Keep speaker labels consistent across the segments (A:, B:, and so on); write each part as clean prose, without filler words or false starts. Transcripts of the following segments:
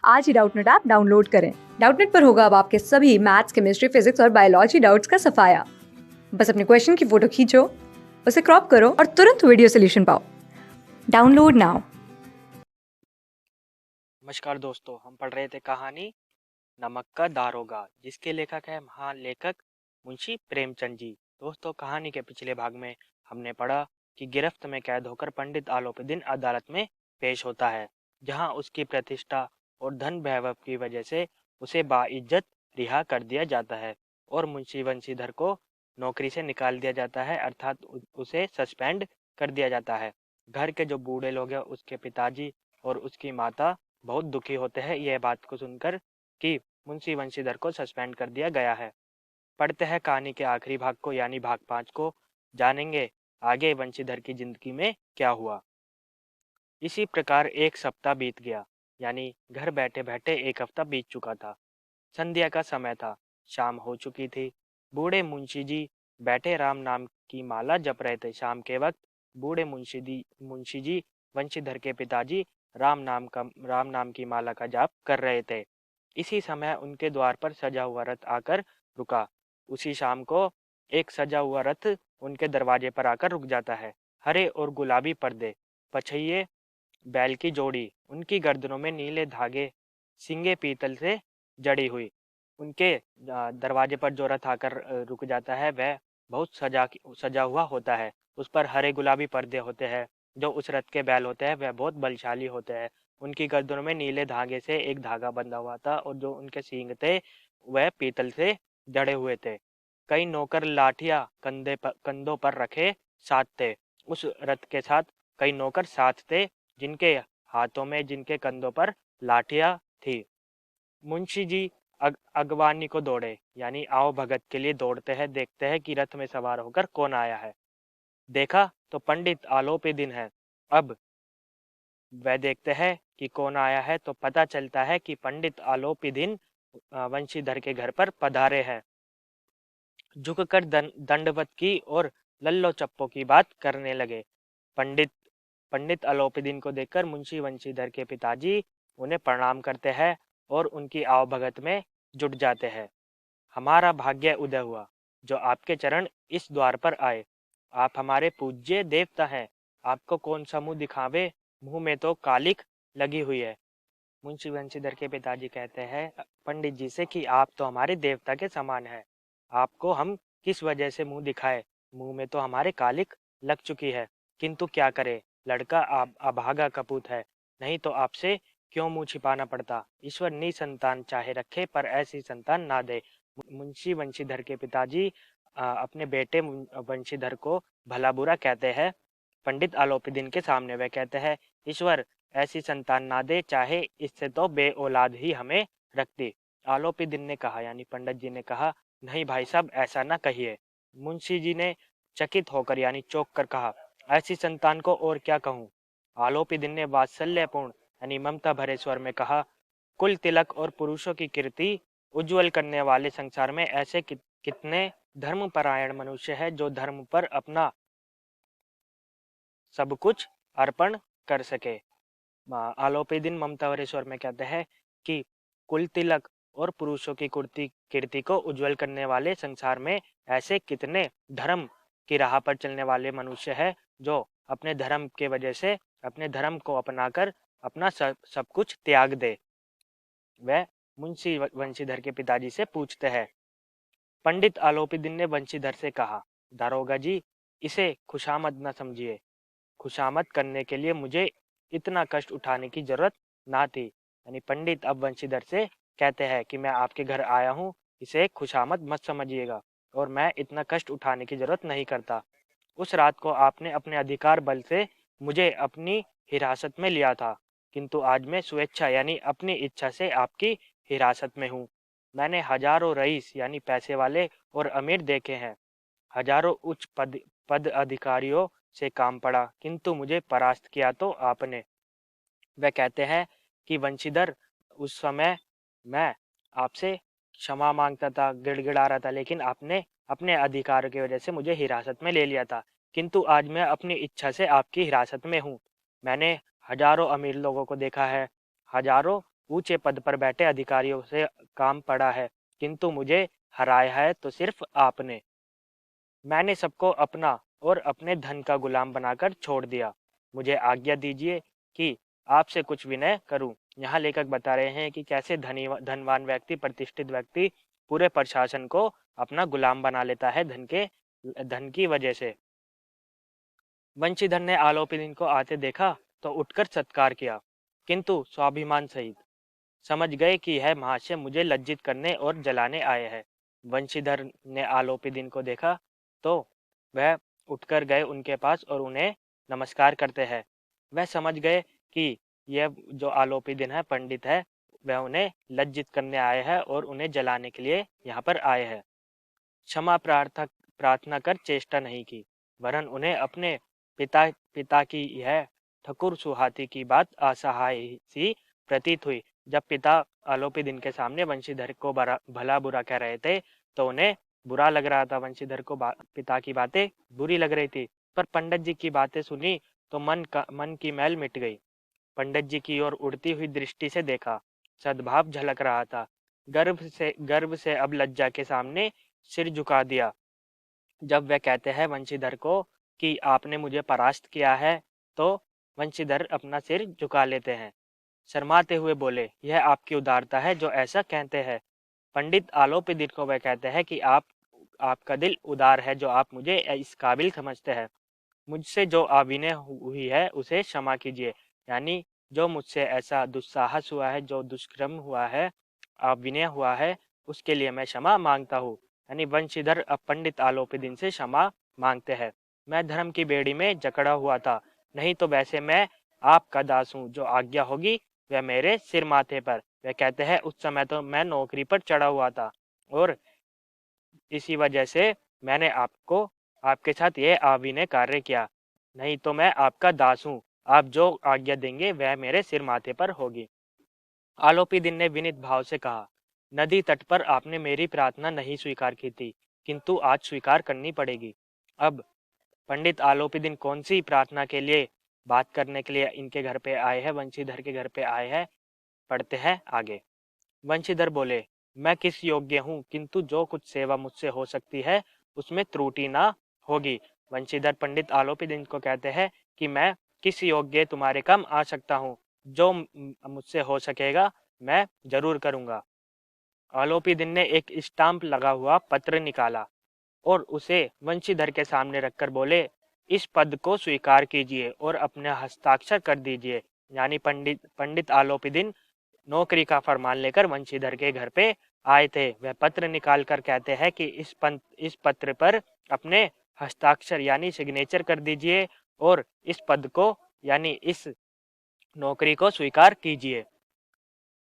A: आज ही Doubtnut app download करें। Doubtnut पर होगा अब आपके सभी मैथ्स, केमिस्ट्री, फिजिक्स और बायोलॉजी डाउट्स का सफाया। बस अपने क्वेश्चन की फोटो खींचो, उसे क्रॉप करो और तुरंत वीडियो सोल्यूशन पाओ। Download now.
B: नमस्कार दोस्तों, हम पढ़ रहे थे कहानी नमक का दारोगा, जिसके लेखक है महान लेखक मुंशी प्रेमचंद जी। दोस्तों, कहानी के पिछले भाग में हमने पढ़ा कि गिरफ्त में कैद होकर पंडित आलोपीदीन अदालत में पेश होता है, जहां उसकी प्रतिष्ठा और धन वैभव की वजह से उसे बाइज्जत रिहा कर दिया जाता है और मुंशी वंशीधर को नौकरी से निकाल दिया जाता है, अर्थात उसे सस्पेंड कर दिया जाता है। घर के जो बूढ़े लोग हैं, उसके पिताजी और उसकी माता बहुत दुखी होते हैं यह बात को सुनकर कि मुंशी वंशीधर को सस्पेंड कर दिया गया है। पढ़ते हैं कहानी के आखिरी भाग को, यानी भाग 5 को। जानेंगे आगे वंशीधर की जिंदगी में क्या हुआ। इसी प्रकार एक सप्ताह बीत गया, यानी घर बैठे बैठे एक हफ्ता बीत चुका था। संध्या का समय था, शाम हो चुकी थी। बूढ़े मुंशी जी बैठे राम नाम की माला जप रहे थे। शाम के वक्त बूढ़े मुंशी जी वंशीधर के पिताजी राम नाम की माला का जाप कर रहे थे। इसी समय उनके द्वार पर सजा हुआ रथ आकर रुका। उसी शाम को एक सजा हुआ रथ उनके दरवाजे पर आकर रुक जाता है। हरे और गुलाबी पर्दे, पछइये, बैल की जोड़ी, उनकी गर्दनों में नीले धागे, सींगे पीतल से जड़ी हुई। उनके दरवाजे पर जो रथ आकर रुक जाता है वह बहुत सजा हुआ होता है। उस पर हरे गुलाबी पर्दे होते हैं। जो उस रथ के बैल होते हैं वह बहुत बलशाली होते हैं। उनकी गर्दनों में नीले धागे से एक धागा बंधा हुआ था और जो उनके सींग थे वह पीतल से जड़े हुए थे। कई नौकर लाठियां कंधों पर रखे साथ थे। उस रथ के साथ कई नौकर साथ थे, जिनके हाथों में, जिनके कंधों पर लाठियां थी। मुंशी जी अगवानी को दौड़े, यानी आओ भगत के लिए दौड़ते हैं। देखते हैं कि रथ में सवार होकर कौन आया है। देखा तो पंडित आलोपीदीन है। अब वह देखते हैं कि कौन आया है तो पता चलता है कि पंडित आलोपीदीन वंशीधर के घर पर पधारे हैं। झुककर दंडवत की और लल्लो चप्पो की बात करने लगे। पंडित पंडित आलोपीदीन को देखकर मुंशी वंशीधर के पिताजी उन्हें प्रणाम करते हैं और उनकी आवभगत में जुट जाते हैं। हमारा भाग्य उदय हुआ जो आपके चरण इस द्वार पर आए। आप हमारे पूज्य देवता हैं। आपको कौन सा मुंह दिखावे, मुंह में तो कालिक लगी हुई है। मुंशी वंशीधर के पिताजी कहते हैं पंडित जी से कि आप तो हमारे देवता के समान हैं। आपको हम किस वजह से मुंह दिखाए, मुंह में तो हमारे कालिक लग चुकी है। किंतु क्या करे, लड़का अभागा कपूत है, नहीं तो आपसे क्यों मुंह छिपाना पड़ता। ईश्वर निसंतान चाहे रखे पर ऐसी संतान ना दे। मुंशी वंशीधर के पिताजी अपने बेटे वंशीधर को भला बुरा कहते हैं। पंडित आलोपीदीन के सामने वह कहते हैं ईश्वर ऐसी संतान ना दे, चाहे इससे तो बे औलाद ही हमें रख दी। आलोपीदीन ने कहा, यानी पंडित जी ने कहा, नहीं भाई साहब, ऐसा ना कहिए। मुंशी जी ने चकित होकर, यानी चौंक कर कहा, ऐसी संतान को और क्या कहूँ। आलोपीदीन ने वात्सल्यपूर्ण, यानी ममता भरे स्वर में कहा, कुल तिलक और पुरुषों की कीर्ति उज्जवल करने वाले संसार में ऐसे कितने धर्मपरायण मनुष्य है जो धर्म पर अपना सब कुछ अर्पण कर सके। आलोपीदीन ममतावरेश्वर में कहते हैं कि कुल तिलक और पुरुषों की कीर्ति को उज्जवल करने वाले संसार में ऐसे कितने धर्म की राह पर चलने वाले मनुष्य है जो अपने धर्म के वजह से, अपने धर्म को अपनाकर अपना सब कुछ त्याग दे। वह मुंशी वंशीधर के पिताजी से पूछते हैं। पंडित आलोपीदीन ने वंशीधर से कहा, दारोगा जी, इसे खुशामद न समझिए। खुशामद करने के लिए मुझे इतना कष्ट उठाने की जरूरत ना थी। यानी पंडित अब वंशीधर से कहते हैं कि मैं आपके घर आया हूँ, इसे खुशामद मत समझिएगा और मैं इतना कष्ट उठाने की जरूरत नहीं करता। उस रात को आपने अपने अधिकार बल से मुझे अपनी हिरासत में लिया था, किंतु आज मैं स्वेच्छा, यानी अपनी इच्छा से आपकी हिरासत में हूँ। मैंने हजारों रईस, यानी पैसे वाले और अमीर देखे हैं, हजारों उच्च पद अधिकारियों से काम पड़ा, किंतु मुझे परास्त किया तो आपने। वह कहते हैं कि वंशीधर, उस समय मैं आपसे क्षमा मांगता था, गिड़गिड़ा रहा था, लेकिन आपने अपने अधिकार की वजह से मुझे हिरासत में ले लिया था, किंतु आज मैं अपनी इच्छा से आपकी हिरासत में हूँ। मैंने हजारों अमीर लोगों को देखा है, हजारों ऊंचे पद पर बैठे अधिकारियों से काम पड़ा है, किंतु मुझे हराया है तो सिर्फ आपने। मैंने सबको अपना और अपने धन का गुलाम बनाकर छोड़ दिया। मुझे आज्ञा दीजिए कि आपसे कुछ विनय करूं। यहाँ लेखक बता रहे हैं कि कैसे धनवान व्यक्ति, प्रतिष्ठित व्यक्ति पूरे प्रशासन को अपना गुलाम बना लेता है धन की वजह से। वंशीधर ने आलोपीदिन को आते देखा तो उठकर सत्कार किया, किंतु स्वाभिमान सहित। समझ गए कि यह महाशय मुझे लज्जित करने और जलाने आए हैं। वंशीधर ने आलोपीदिन को देखा तो वह उठकर गए उनके पास और उन्हें नमस्कार करते हैं। वह समझ गए कि यह जो आलोपीदिन है, पंडित है, वह उन्हें लज्जित करने आए हैं और उन्हें जलाने के लिए यहाँ पर आए हैं। क्षमा प्रार्थना कर चेष्टा नहीं की, वरन उन्हें अपने पिता की यह ठकुर सुहाती की बात असहाय सी प्रतीत हुई। जब पिता आलोपीदिन के सामने वंशीधर को भला बुरा कह रहे थे तो उन्हें बुरा लग रहा था। वंशीधर को पिता की बातें बुरी लग रही थी, पर पंडित जी की बातें सुनी तो मन की मैल मिट गई। पंडित जी की ओर उड़ती हुई दृष्टि से देखा, सद्भाव झलक रहा था। गर्व से अब लज्जा के सामने सिर झुका दिया। जब वह कहते हैं वंशीधर को कि आपने मुझे परास्त किया है, तो वंशीधर अपना सिर झुका लेते हैं। शर्माते हुए बोले, यह आपकी उदारता है जो ऐसा कहते हैं। पंडित आलोपीदिन को वह कहते हैं कि आपका दिल उदार है जो आप मुझे इस काबिल समझते हैं। मुझसे जो अविनय हुई है उसे क्षमा कीजिए। यानी जो मुझसे ऐसा दुस्साहस हुआ है, जो दुष्कर्म हुआ है, अविनय हुआ है, उसके लिए मैं क्षमा मांगता हूँ। यानी वंशीधर अब पंडित आलोपीदिन से क्षमा मांगते हैं। मैं धर्म की बेड़ी में जकड़ा हुआ था, नहीं तो वैसे मैं आपका दास हूँ। जो आज्ञा होगी वह मेरे सिर माथे पर। वह कहते हैं उस समय तो मैं नौकरी पर चढ़ा हुआ था और इसी वजह से मैंने आपके साथ यह अविनय कार्य किया, नहीं तो मैं आपका दास हूँ। आप जो आज्ञा देंगे वह मेरे सिर माथे पर होगी। आलोपीदिन ने विनीत भाव से कहा, नदी तट पर आपने मेरी प्रार्थना नहीं स्वीकार की थी, किंतु आज स्वीकार करनी पड़ेगी। अब पंडित आलोपीदिन कौन सी प्रार्थना के लिए बात करने के लिए इनके घर पे आए हैं, वंशीधर के घर पे आए हैं, पढ़ते हैं आगे। वंशीधर बोले, मैं किस योग्य हूँ, किंतु जो कुछ सेवा मुझसे हो सकती है उसमें त्रुटि ना होगी। वंशीधर पंडित आलोपीदिन को कहते हैं कि मैं किस योग्य तुम्हारे काम आ सकता हूँ, जो मुझसे हो सकेगा मैं जरूर करूँगा। आलोपीदिन ने एक स्टाम्प लगा हुआ पत्र निकाला और उसे वंशीधर के सामने रखकर बोले, इस पद को स्वीकार कीजिए और अपने हस्ताक्षर कर दीजिए। यानी पंडित आलोपीदिन नौकरी का फरमान लेकर वंशीधर के घर पे आए थे। वह पत्र निकाल कर कहते हैं कि इस पत्र पर अपने हस्ताक्षर यानी सिग्नेचर कर दीजिए और इस पद को यानी इस नौकरी को स्वीकार कीजिए।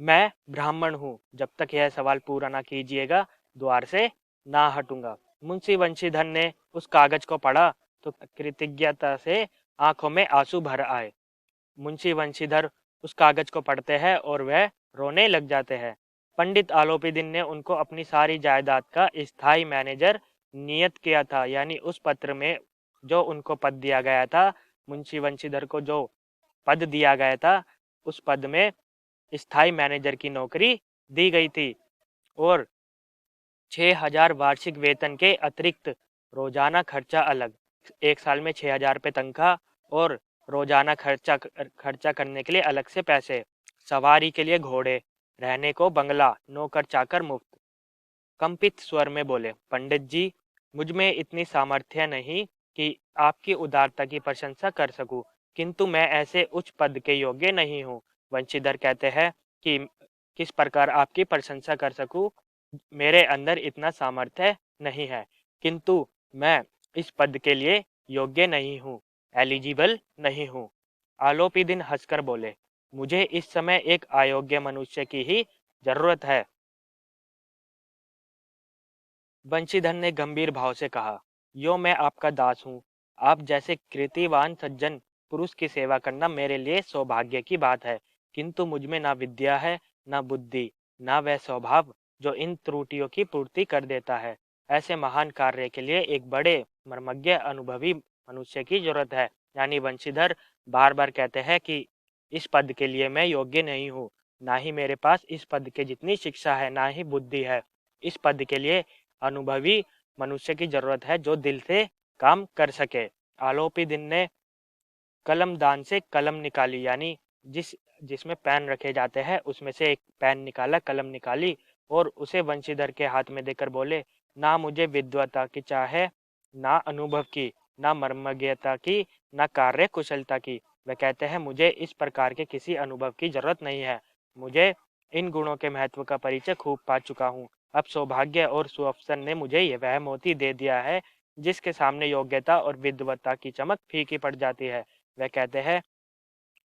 B: मैं ब्राह्मण हूँ, जब तक यह सवाल पूरा ना कीजिएगा द्वार से ना हटूंगा। मुंशी वंशीधर ने उस कागज को पढ़ा तो कृतज्ञता से आंखों में आंसू भर आए। मुंशी वंशीधर उस कागज को पढ़ते हैं और वह रोने लग जाते हैं। पंडित आलोपीदिन ने उनको अपनी सारी जायदाद का स्थायी मैनेजर नियत किया था। यानी उस पत्र में जो उनको पद दिया गया था, मुंशी वंशीधर को जो पद दिया गया था, उस पद में स्थायी मैनेजर की नौकरी दी गई थी और 6,000 वार्षिक वेतन के अतिरिक्त रोजाना खर्चा अलग। एक साल में 6,000 रुपये तनख्वाह और रोजाना खर्चा करने के लिए अलग से पैसे, सवारी के लिए घोड़े, रहने को बंगला, नौकर चाकर मुफ्त। कंपित स्वर में बोले, पंडित जी, मुझ में इतनी सामर्थ्य नहीं कि आपकी उदारता की प्रशंसा कर सकूं, किंतु मैं ऐसे उच्च पद के योग्य नहीं हूँ। वंशीधर कहते हैं कि किस प्रकार आपकी प्रशंसा कर सकूं, मेरे अंदर इतना सामर्थ्य नहीं है, किंतु मैं इस पद के लिए योग्य नहीं हूँ, एलिजिबल नहीं हूँ। आलोपीदिन हंसकर बोले, मुझे इस समय एक अयोग्य मनुष्य की ही जरूरत है। बंशीधर ने गंभीर भाव से कहा, यो मैं आपका दास हूँ। आप जैसे कृतिवान सज्जन पुरुष की सेवा करना मेरे लिए सौभाग्य की बात है, किंतु मुझमें ना विद्या है, ना बुद्धि, ना वह स्वभाव जो इन त्रुटियों की पूर्ति कर देता है। ऐसे महान कार्य के लिए एक बड़े मर्मज्ञ अनुभवी मनुष्य की जरूरत है। यानी वंशीधर बार बार कहते हैं कि इस पद के लिए मैं योग्य नहीं हूँ, ना ही मेरे पास इस पद के जितनी शिक्षा है, ना ही बुद्धि है। इस पद के लिए अनुभवी मनुष्य की जरूरत है जो दिल से काम कर सके। आलोपी दिन ने कलमदान से कलम निकाली, यानी जिसमें पेन रखे जाते हैं उसमें से एक पेन निकाला, कलम निकाली और उसे वंशीधर के हाथ में देकर बोले, ना मुझे विद्वता की चाहे, ना अनुभव की, ना मर्मज्ञता की, ना कार्य कुशलता की। वह कहते हैं मुझे इस प्रकार के किसी अनुभव की जरूरत नहीं है। मुझे इन गुणों के महत्व का परिचय खूब पा चुका हूँ। अब सौभाग्य और सुअवसर ने मुझे यह वह मोती दे दिया है जिसके सामने योग्यता और विद्वता की चमक फीकी पड़ जाती है। वह कहते हैं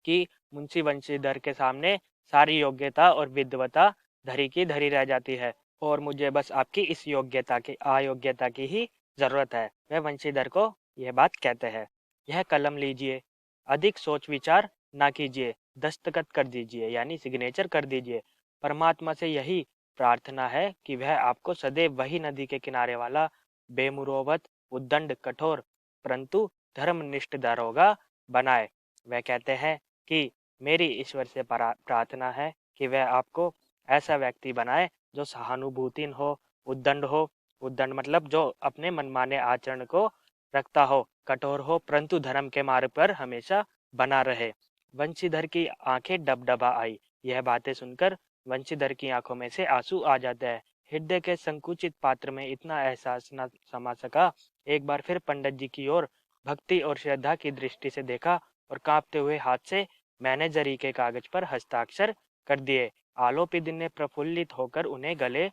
B: कि मुंशी वंशीधर के सामने सारी योग्यता और विद्वता धरी की धरी रह जाती है और मुझे बस आपकी इस योग्यता की अयोग्यता की ही जरूरत है। वह वंशीधर को यह बात कहते हैं। यह कलम लीजिए, अधिक सोच विचार ना कीजिए, दस्तखत कर दीजिए, यानी सिग्नेचर कर दीजिए। परमात्मा से यही प्रार्थना है कि वह आपको सदैव वही नदी के किनारे वाला बेमुरौवत, उद्दंड, कठोर परंतु धर्मनिष्ठ दारोगा बनाए। वह कहते हैं कि मेरी ईश्वर से प्रार्थना है कि वह आपको ऐसा व्यक्ति बनाए जो सहानुभूतिन हो, उद्दंड हो, उद्दंड मतलब जो अपने मनमाने आचरण को रखता हो, कठोर हो परंतु धर्म के मार्ग पर हमेशा बना रहे। वंशीधर की आंखें डबडबा आई। यह बातें सुनकर वंशीधर की आंखों में से आंसू आ जाते हैं। हृदय के संकुचित पात्र में इतना एहसास न समा सका। एक बार फिर पंडित जी की ओर भक्ति और श्रद्धा की दृष्टि से देखा और कांपते हुए हाथ से मैंने जरी के कागज पर हस्ताक्षर कर दिए। आलोपी दिन ने प्रफुल्लित होकर उन्हें गले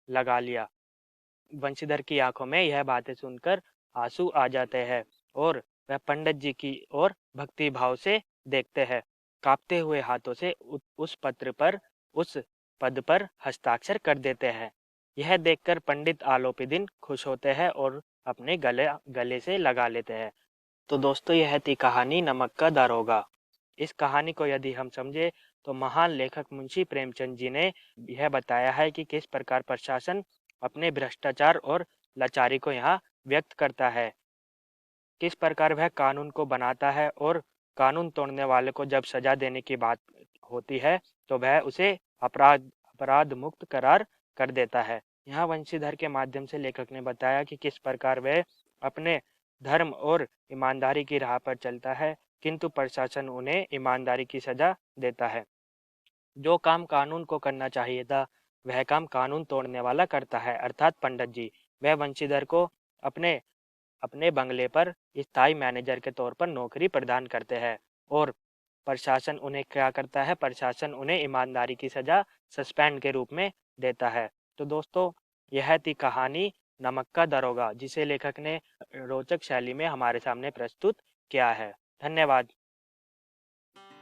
B: लगा लिया। वंशीधर की आंखों में यह बातें सुनकर आंसू आ जाते हैं और वह पंडित जी की ओर भक्ति भाव से देखते हैं। कांपते हुए हाथों से उस पद पर हस्ताक्षर कर देते हैं। यह देखकर पंडित आलोपी दिन खुश होते हैं और अपने गले से लगा लेते हैं। तो दोस्तों यह थी कहानी नमक का दारोगा। इस कहानी को यदि हम समझे तो महान लेखक मुंशी प्रेमचंद जी ने यह बताया है कि किस प्रकार प्रशासन अपने भ्रष्टाचार और लाचारी को यहाँ व्यक्त करता है, किस प्रकार वह कानून को बनाता है और कानून तोड़ने वाले को जब सजा देने की बात होती है तो वह उसे अपराध मुक्त करार कर देता है। यहाँ वंशीधर के माध्यम से लेखक ने बताया कि किस प्रकार वह अपने धर्म और ईमानदारी की राह पर चलता है किंतु प्रशासन उन्हें ईमानदारी की सजा देता है। जो काम कानून को करना चाहिए था वह काम कानून तोड़ने वाला करता है, अर्थात पंडित जी। वह वंशीधर को अपने अपने बंगले पर स्थायी मैनेजर के तौर पर नौकरी प्रदान करते हैं और प्रशासन उन्हें क्या करता है, प्रशासन उन्हें ईमानदारी की सजा सस्पेंड के रूप में देता है। तो दोस्तों यह थी कहानी नमक का दरोगा जिसे लेखक ने रोचक शैली में हमारे सामने प्रस्तुत किया है। धन्यवाद।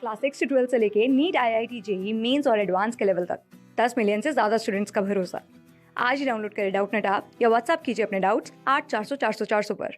A: क्लास 6 से 12 से लेके नीट, IIT, जेईई मेंस और एडवांस के लेवल तक 10 मिलियन से ज़्यादा स्टूडेंट्स का भरोसा। आज ही डाउनलोड करें डाउटनेट ऐप या व्हाट्सएप कीजिए अपने डाउट्स 8400 400 400 पर।